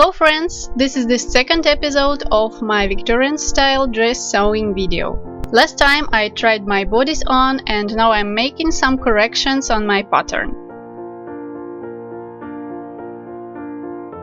Hello friends, this is the second episode of my Victorian Style Dress Sewing video. Last time I tried my bodice on and now I'm making some corrections on my pattern.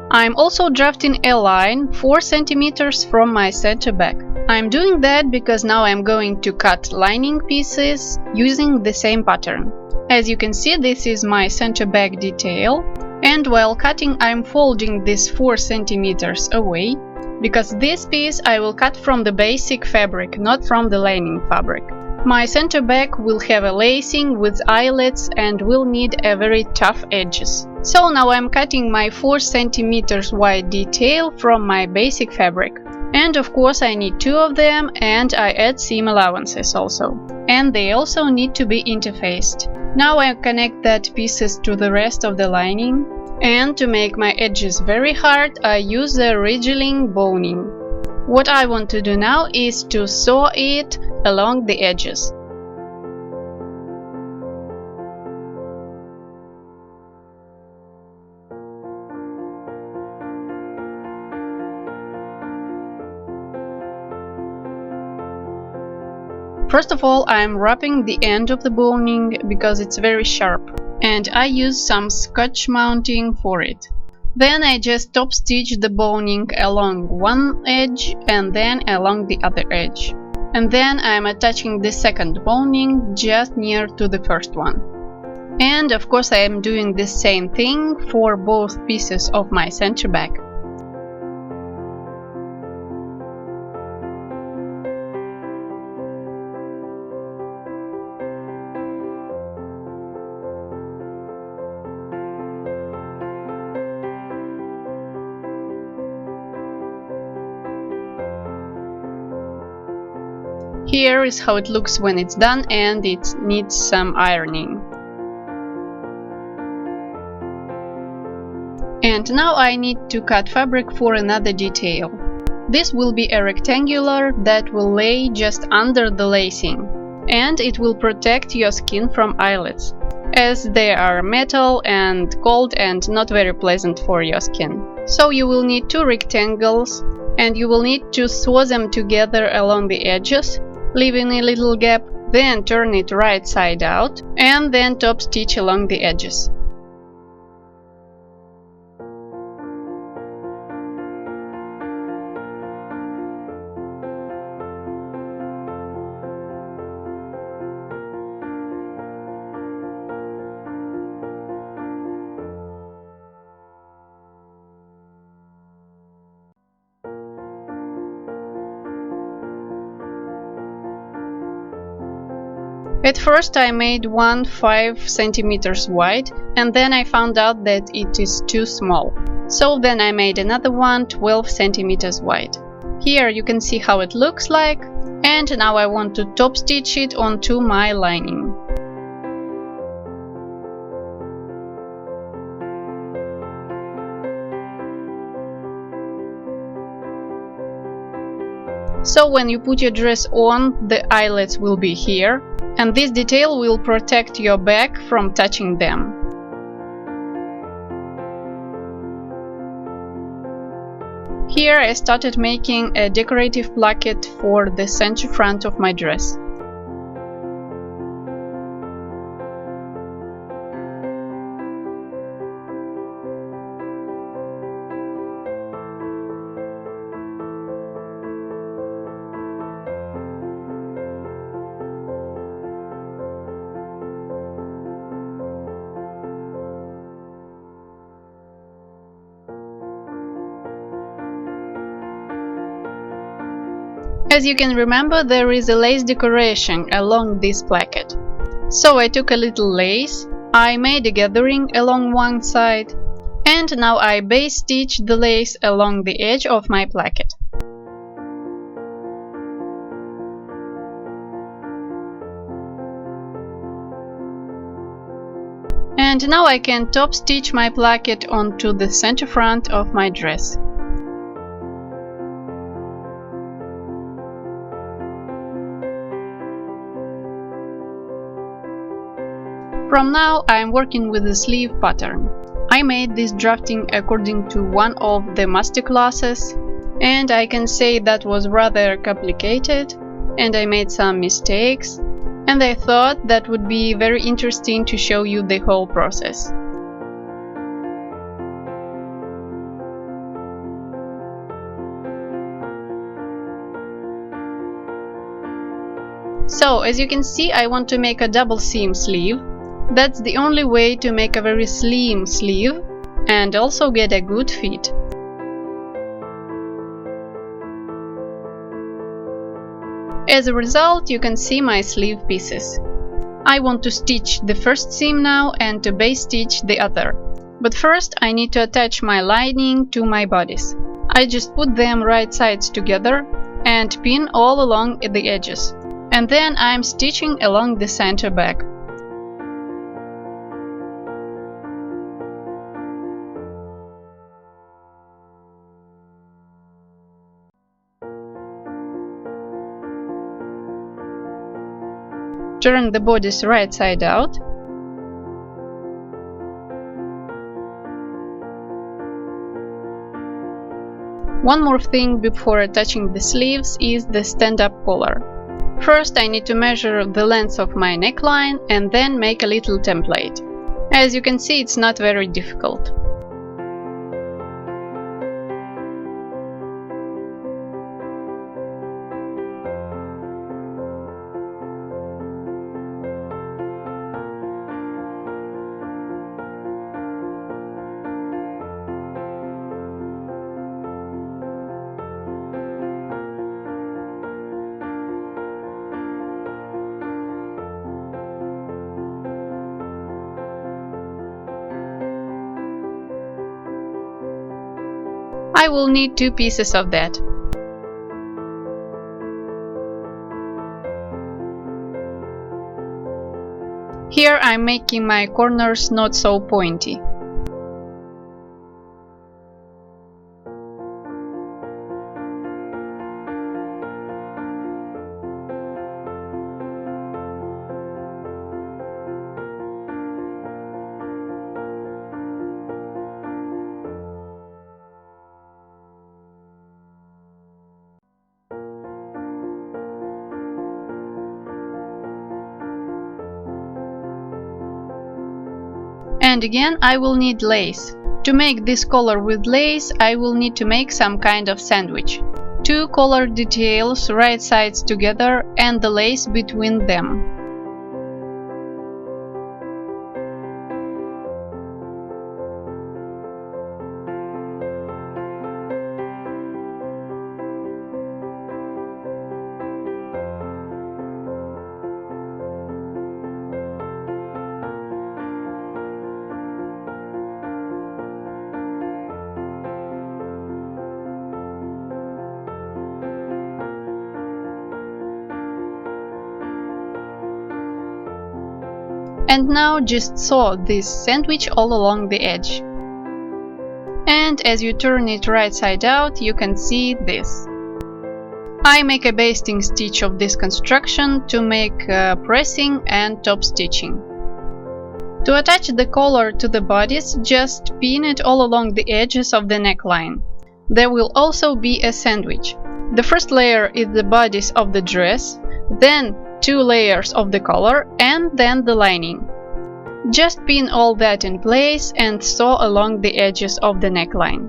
I'm also drafting a line 4 cm from my center back. I'm doing that because now I'm going to cut lining pieces using the same pattern. As you can see, this is my center back detail. And while cutting, I'm folding this 4 cm away, because this piece I will cut from the basic fabric, not from the lining fabric. My center back will have a lacing with eyelets and will need a very tough edges. So now I'm cutting my 4 cm wide detail from my basic fabric. And of course I need 2 of them, and I add seam allowances also. And they also need to be interfaced. Now I connect that pieces to the rest of the lining, and to make my edges very hard I use the ridgeling boning. What I want to do now is to sew it along the edges. First of all, I'm wrapping the end of the boning because it's very sharp, and I use some scotch mounting for it. Then I just top stitch the boning along one edge and then along the other edge. And then I'm attaching the second boning just near to the first one. And of course I am doing the same thing for both pieces of my center back. Here is how it looks when it's done, and it needs some ironing. And now I need to cut fabric for another detail. This will be a rectangular that will lay just under the lacing, and it will protect your skin from eyelets, as they are metal and cold and not very pleasant for your skin. So you will need 2 rectangles, and you will need to sew them together along the edges, leaving a little gap, then turn it right side out, and then top stitch along the edges. At first I made one 5 cm wide, and then I found out that it is too small. So then I made another one 12 cm wide. Here you can see how it looks like, and now I want to top stitch it onto my lining. So when you put your dress on, the eyelets will be here, and this detail will protect your back from touching them. Here I started making a decorative placket for the center front of my dress. As you can remember, there is a lace decoration along this placket. So I took a little lace, I made a gathering along one side, and now I base stitch the lace along the edge of my placket. And now I can top stitch my placket onto the center front of my dress. From now I'm working with the sleeve pattern. I made this drafting according to one of the master classes, and I can say that was rather complicated, and I made some mistakes, and I thought that would be very interesting to show you the whole process. So, as you can see, I want to make a double seam sleeve. That's the only way to make a very slim sleeve and also get a good fit. As a result, you can see my sleeve pieces. I want to stitch the first seam now and to base stitch the other. But first I need to attach my lining to my bodice. I just put them right sides together and pin all along the edges. And then I'm stitching along the center back. Turn the bodice right side out. One more thing before attaching the sleeves is the stand-up collar. First I need to measure the length of my neckline and then make a little template. As you can see, it's not very difficult. I will need 2 pieces of that. Here I'm making my corners not so pointy. And again, I will need lace. To make this collar with lace, I will need to make some kind of sandwich. 2 collar details right sides together and the lace between them. And now just sew this sandwich all along the edge. And as you turn it right side out, you can see this. I make a basting stitch of this construction to make pressing and top stitching. To attach the collar to the bodice, just pin it all along the edges of the neckline. There will also be a sandwich. The first layer is the bodice of the dress, then 2 layers of the collar, and then the lining. Just pin all that in place and sew along the edges of the neckline.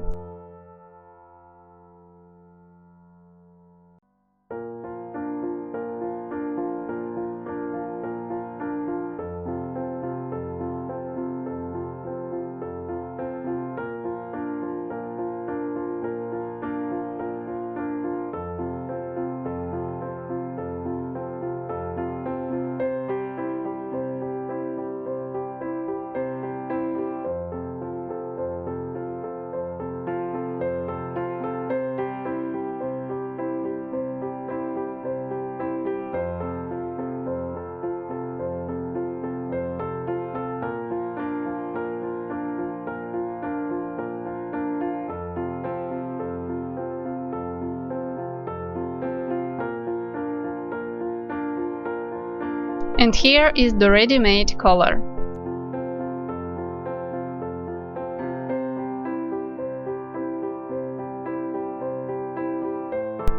And here is the ready-made collar.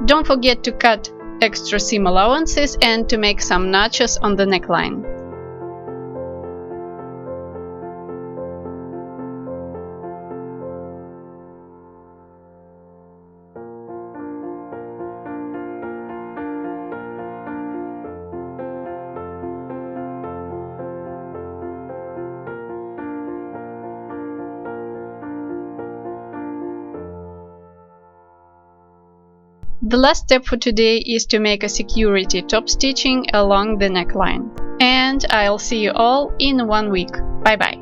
Don't forget to cut extra seam allowances and to make some notches on the neckline. The last step for today is to make a security top stitching along the neckline. And I'll see you all in 1 week. Bye bye!